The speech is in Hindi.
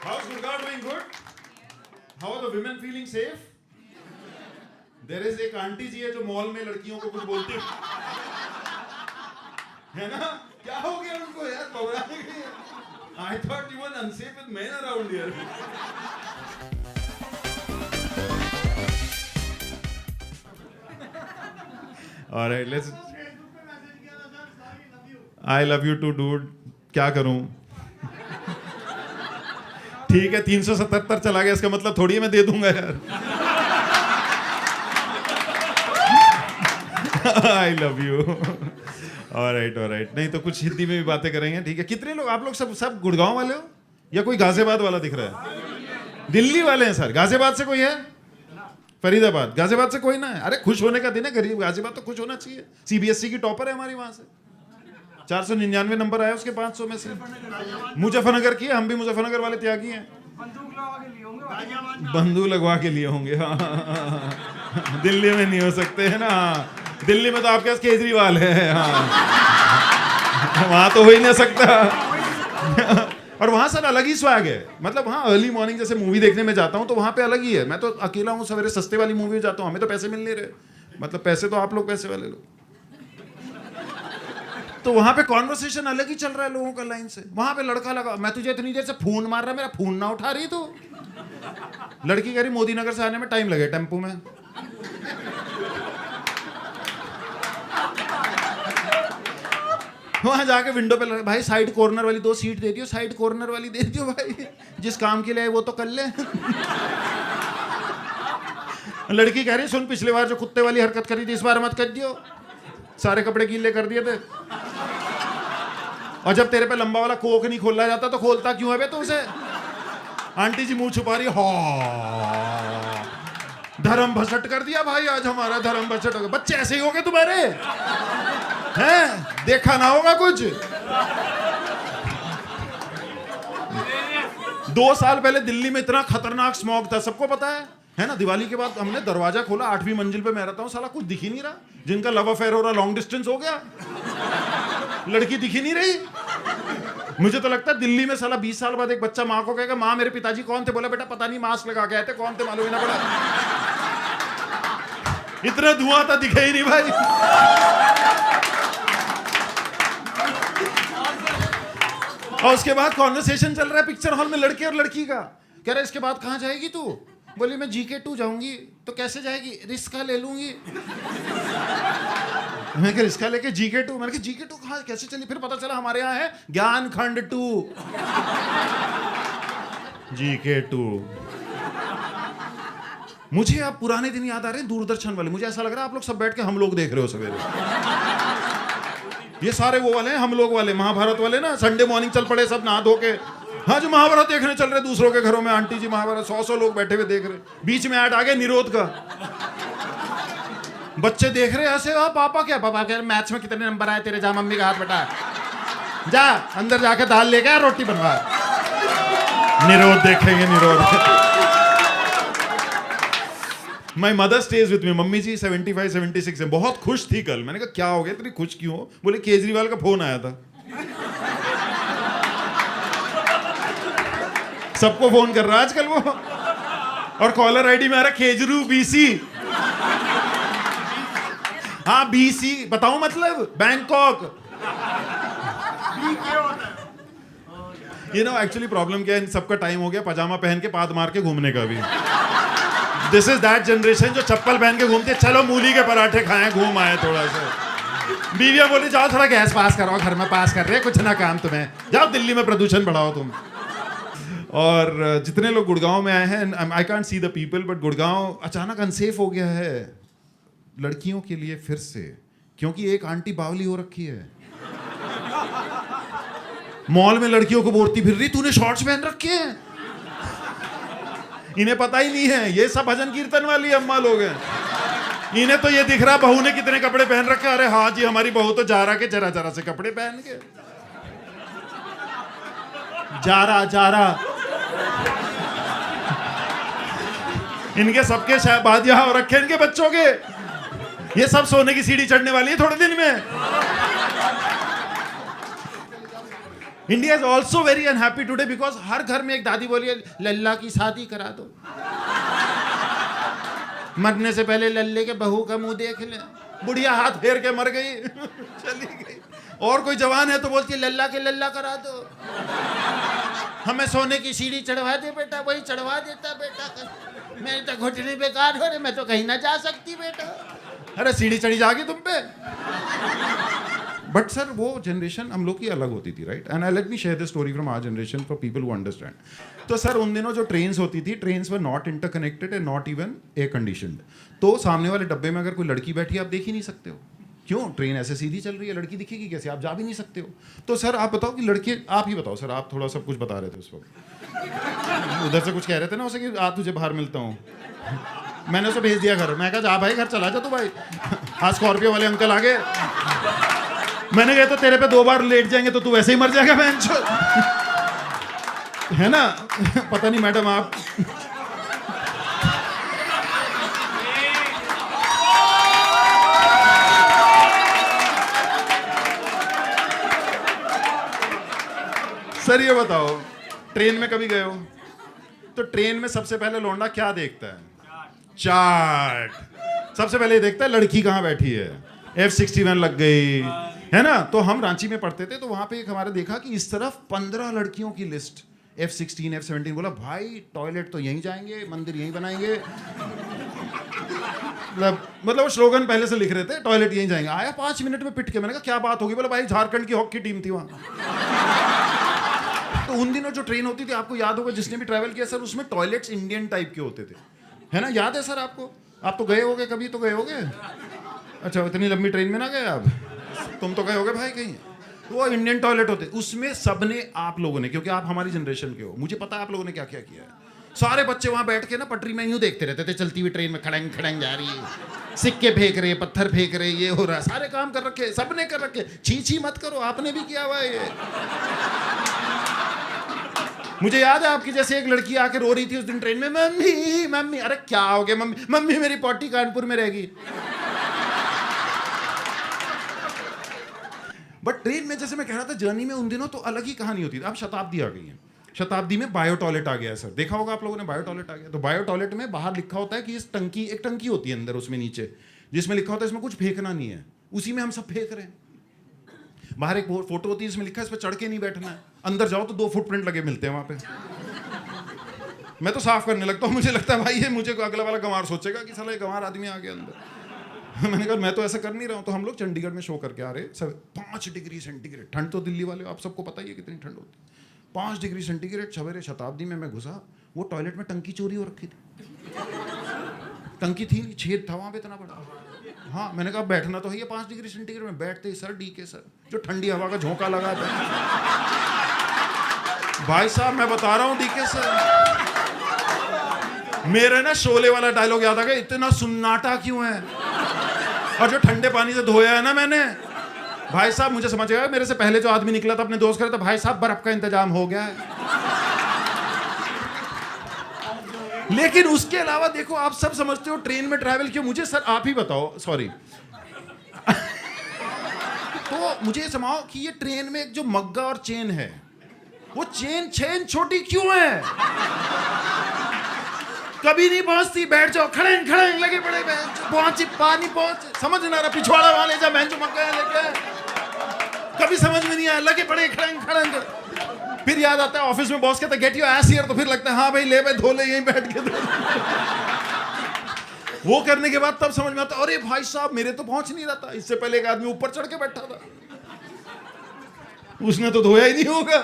How's Gurgaon doing good? How are the women feeling safe? There is एक आंटी जी है जो मॉल में लड़कियों को कुछ बोलती है ना, क्या हो गया उनको यार, घबरा गई. I thought you were unsafe with men around here. All right, let's. I love you too, dude. क्या करूं? ठीक है, 377 चला गया, इसका मतलब थोड़ी है मैं दे दूंगा यार. I love you. All right. नहीं तो कुछ हिंदी में भी बातें करेंगे, ठीक है. कितने लोग आप लोग सब गुड़गांव वाले हो या कोई गाजियाबाद वाला दिख रहा है? दिल्ली वाले हैं सर. गाजियाबाद से कोई है? फरीदाबाद. गाजियाबाद से कोई ना है? अरे खुश होने का दिन है, गरीब गाजियाबाद तो खुश होना चाहिए. सीबीएसई की टॉपर है हमारी, वहां से 499 नंबर आया उसके 500 में से. मुजफ्फरनगर की है, हम भी मुजफ्फरनगर वाले त्यागी हैं. बंदूक लगवा के लिए होंगे. हाँ. दिल्ली में नहीं हो सकते है ना. दिल्ली में तो आपके पास केजरीवाल है. हाँ. वहां तो हो ही नहीं सकता. और वहां सर अलग ही स्वैग है. मतलब हाँ, अर्ली मॉर्निंग जैसे मूवी देखने में जाता हूँ तो वहां पे अलग ही है. मैं तो अकेला हूँ, सवेरे सस्ते वाली मूवी में जाता हूँ, हमें तो पैसे मिल नहीं रहे. मतलब पैसे तो आप लोग पैसे वाले लोग. तो वहां पे कॉन्वर्सेशन अलग ही चल रहा है लोगों का लाइन से. वहां पे लड़का लगा, मैं तुझे इतनी देर से फोन मार रहा, मेरा फोन ना उठा रही तू. लड़की कह रही मोदी नगर से आने में टाइम लगे टेम्पो में. वहां जाके विंडो पे लगा, भाई साइड कॉर्नर वाली 2 सीट दे दियो, साइड कॉर्नर वाली दे दियो भाई, जिस काम के लिए वो तो कर ले. लड़की कह रही सुन, पिछले बार जो कुत्ते वाली हरकत करी थी इस बार मत कर दियो, सारे कपड़े गीले कर दिए थे. और जब तेरे पे लंबा वाला कोक नहीं खोला जाता तो खोलता क्यों है बे तू उसे? आंटी जी मुंह छुपा रही. हाँ, धर्म भसट कर दिया भाई, आज हमारा धर्म भसट हो गया. बच्चे ऐसे ही हो गए तुम्हारे हैं, देखा ना होगा कुछ. 2 साल पहले दिल्ली में इतना खतरनाक स्मॉग था, सबको पता है ना. दिवाली के बाद हमने दरवाजा खोला, 8वीं मंजिल पे मैं रहता हूँ, साला कुछ दिख ही नहीं रहा. जिनका लव अफेयर हो रहा लॉन्ग डिस्टेंस हो गया, लड़की दिख ही नहीं रही. मुझे तो लगता है दिल्ली में साला 20 साल बाद एक बच्चा माँ को कहेगा माँ मेरे पिताजी कौन थे, बोला बेटा पता नहीं, मास्क लगा के आए थे, कौन थे मालूम ही ना पड़ा. इतना धुआं था, दिखे ही नहीं भाई. और उसके बाद कॉन्वर्सेशन चल रहा है पिक्चर हॉल में लड़के और लड़की का. कह रहा है इसके बाद कहाँ जाएगी तू? बोली मैं GK2 जाऊंगी. तो कैसे जाएगी? रिस्का ले लूंगी. मैं क्या रिस्का लेके GK2? मैंने कहा GK2 कहाँ कैसे चली? फिर पता चला हमारे यहाँ है ज्ञान खंड 2. GK2. मुझे अब पुराने दिन याद आ रहे हैं, दूरदर्शन वाले. मुझे ऐसा लग रहा है आप लोग सब बैठ के हम लोग देख रहे हो सवेरे. ये सारे वो वाले हैं हम लोग वाले, महाभारत वाले ना. संडे मॉर्निंग चल पड़े सब नहा धो के. हाँ जो महाभारत देखने चल रहे दूसरों के घरों में, आंटी जी महाभारत 100 लोग बैठे हुए देख रहे. बीच में ऐड आ गया निरोध का. बच्चे देख रहे ऐसे. पापा क्या? पापा कह रहे मैथ्स में कितने नंबर आए तेरे? जा मम्मी का हाथ बटा, जा अंदर जाके दाल लेके आ, रोटी बनवा. निरोध देखेंगे, निरोध. My mother stays with me. Mummy ji 75-76 है. बहुत खुश थी कल. मैंने कहा क्या हो गया, इतनी खुश क्यों हो? बोले केजरीवाल का फोन आया था. सबको फोन कर रहा है आजकल वो. और कॉलर आईडी में आ रहा केजरू BC. हाँ BC बताऊं मतलब बैंकॉक. एक्चुअली प्रॉब्लम क्या है, इन सबका टाइम हो गया पजामा पहन के पाद मार के घूमने का भी. दिस इज दैट जनरेशन जो चप्पल पहन के घूमते. चलो मूली के पराठे खाएं, घूम आए थोड़ा सा. बीवियां बोली जाओ थोड़ा गैस पास कराओ, घर में पास कर रहे हैं, कुछ ना काम तुम्हें, जाओ दिल्ली में प्रदूषण बढ़ाओ तुम. और जितने लोग गुड़गांव में आए हैं, I can't see the people, but Gurgaon अचानक अनसेफ हो गया है लड़कियों के लिए फिर से, क्योंकि एक आंटी बावली हो रखी है. मॉल में लड़कियों को बोलती फिर रही तूने शॉर्ट्स पहन रखे हैं. इन्हें पता ही नहीं है ये सब भजन कीर्तन वाली अम्मा लोग हैं. इन्हें तो ये दिख रहा बहू ने कितने कपड़े पहन रखे. अरे हाँ जी, हमारी बहू तो जारा के जरा से कपड़े पहन के. जारा इनके सबके शाबादियां हो रखे इनके बच्चों के. ये सब सोने की सीढ़ी चढ़ने वाली है थोड़े दिन में. India is also very unhappy today because हर घर में एक दादी बोली है लल्ला की शादी करा दो, मरने से पहले लल्ले के बहू का मुंह देख ले। बुढ़िया हाथ फेर के मर गई चली गई। और कोई जवान है तो बोलती है लल्ला के लल्ला करा दो, हमें सोने की सीढ़ी चढ़वा दे बेटा, वही चढ़वा देता बेटा, मेरे तो घुटने बेकार हो रहे, मैं तो कहीं ना जा सकती बेटा। अरे सीढ़ी चढ़ी जागी तुम पे। बट सर वो जनरेशन हम लोग की अलग होती थी, right? And I let me share the story from our generation for people who understand. तो सर उन दिनों जो ट्रेन्स होती थी, trains were not interconnected and not even air conditioned. तो सामने वाले डब्बे में अगर कोई लड़की बैठी आप देख ही नहीं सकते हो। क्यों? ट्रेन ऐसे सीधी चल रही है, लड़की दिखेगी कैसे? आप जा भी नहीं सकते हो। तो सर आप बताओ कि लड़के, आप ही बताओ सर, आप थोड़ा सब कुछ बता रहे थे उस वक्त, उधर से कुछ कह रहे थे ना उसे कि आ तुझे बाहर मिलता हूँ। मैंने उसे भेज दिया घर, मैं कहा जा भाई घर चला जा तू भाई, हाँ स्कॉर्पियो वाले अंकल आ गए। मैंने कहा तो तेरे पे 2 बार लेट जाएंगे तो तू वैसे ही मर जाएगा बेंचो, है ना? पता नहीं मैडम आप सर ये बताओ ट्रेन में कभी गए हो? तो ट्रेन में सबसे पहले लौंडा क्या देखता है? चार्ट। सबसे पहले देखता है लड़की कहाँ बैठी है, F61 लग गई, है ना? तो हम रांची में पढ़ते थे तो वहां पे एक हमारे देखा कि इस तरफ 15 लड़कियों की लिस्ट, F16 F17। बोला भाई टॉयलेट तो यहीं जाएंगे, मंदिर यहीं बनाएंगे। मतलब वो स्लोगन पहले से लिख रहे थे, टॉयलेट यहीं जाएंगे। आया 5 मिनट में पिट के, मैंने कहा क्या बात होगी? बोला भाई झारखंड की हॉकी टीम थी वहां। तो उन दिनों जो ट्रेन होती थी, आपको याद होगा जिसने भी ट्रैवल किया सर, उसमें टॉयलेट्स इंडियन टाइप के होते थे, है ना? याद है सर आपको? आप तो गए होगे, कभी तो गए होगे। अच्छा इतनी लंबी ट्रेन में ना गए आप, तुम तो गए होगे भाई कहीं। तो वो इंडियन टॉयलेट होते, उसमें सबने, आप लोगों ने, क्योंकि आप हमारी जनरेशन के हो, मुझे पता है आप लोगों ने क्या क्या किया है। सारे बच्चे वहां बैठ के ना पटरी में यूं देखते रहते थे, चलती हुई ट्रेन में खड़ंग खड़ंग जा रही है, सिक्के फेंक रहे, पत्थर फेंक रहे, ये हो रहा, सारे काम कर रखे, सबने कर रखे। छी छी मत करो, आपने भी किया हुआ है ये। मुझे याद है आपकी जैसे एक लड़की आके रो रही थी उस दिन ट्रेन में, मम्मी मम्मी। अरे क्या हो गया मम्मी? मम्मी मेरी पोटी कानपुर में रहेगी। बट ट्रेन में जैसे मैं कह रहा था, जर्नी में उन दिनों तो अलग ही कहानी होती थी। अब शताब्दी आ गई है, शताब्दी में बायो टॉयलेट आ गया है सर, देखा होगा आप लोगों ने, बायो टॉयलेट आ गया। तो बायो टॉयलेट में बाहर लिखा होता है कि इस टंकी, एक टंकी होती है अंदर उसमें नीचे, जिसमें लिखा होता है इसमें कुछ फेंकना नहीं है, उसी में हम सब फेंक रहे हैं। बाहर एक फोटो होती है इसमें लिखा है इस पर चढ़ के नहीं बैठना है, अंदर जाओ तो 2 फुटप्रिंट लगे मिलते हैं वहां पे। मैं तो साफ करने लगता हूँ, मुझे लगता है भाई ये मुझे अगला वाला गंवार सोचेगा कि साला ये गंवार आदमी आ गया अंदर। मैंने कहा मैं तो ऐसा कर नहीं रहा हूँ। तो हम लोग चंडीगढ़ में शो करके आ रहे सब, 5 डिग्री सेंटीग्रेड ठंड, तो दिल्ली वाले आप सबको पता ही है कितनी ठंड होती है। 5 डिग्री सेंटीग्रेड सवेरे शताब्दी में मैं घुसा, वो टॉयलेट में टंकी चोरी हो रखी थी, टंकी थी नहीं, छेद था वहां पे इतना बड़ा। हाँ मैंने कहा बैठना तो है ये 5 डिग्री सेंटीग्रेड में। बैठते ही सर डीके सर जो ठंडी हवा का झोंका लगा था, भाई साहब मैं बता रहा हूँ डीके सर, मेरे ना शोले वाला डायलॉग याद आ गया, इतना सुन्नाटा क्यों है? और जो ठंडे पानी से धोया है ना मैंने, भाई साहब मुझे समझ गया, मेरे से पहले जो आदमी निकला था अपने दोस्त करे, तो भाई साहब बर्फ का इंतजाम हो गया है। लेकिन उसके अलावा देखो, आप सब समझते हो ट्रेन में ट्रैवल क्यों? मुझे सर आप ही बताओ, सॉरी। तो मुझे समझाओ कि ये ट्रेन में एक जो मग्गा और चेन है, वो चेन छोटी क्यों है? कभी नहीं पहुंचती, बैठ जाओ खड़ेंग खड़ेंग लगे पड़े, पहुंची पानी पहुंच, समझ ना रहा पिछवाड़ा वाले जा मैं जो मग्गा लेके, कभी समझ में नहीं आया, लगे पड़े खड़ेंग खड़ेंग। फिर याद आता है ऑफिस में बॉस कहता है गेट योर एस हियर, तो फिर लगता है हाँ भाई ले भाई धो ले यहीं बैठ के धो। वो करने के बाद तब समझ में आता है अरे भाई साहब मेरे तो पहुंच नहीं रहा था, इससे पहले एक आदमी ऊपर चढ़ के बैठा था, उसने तो धोया ही नहीं होगा।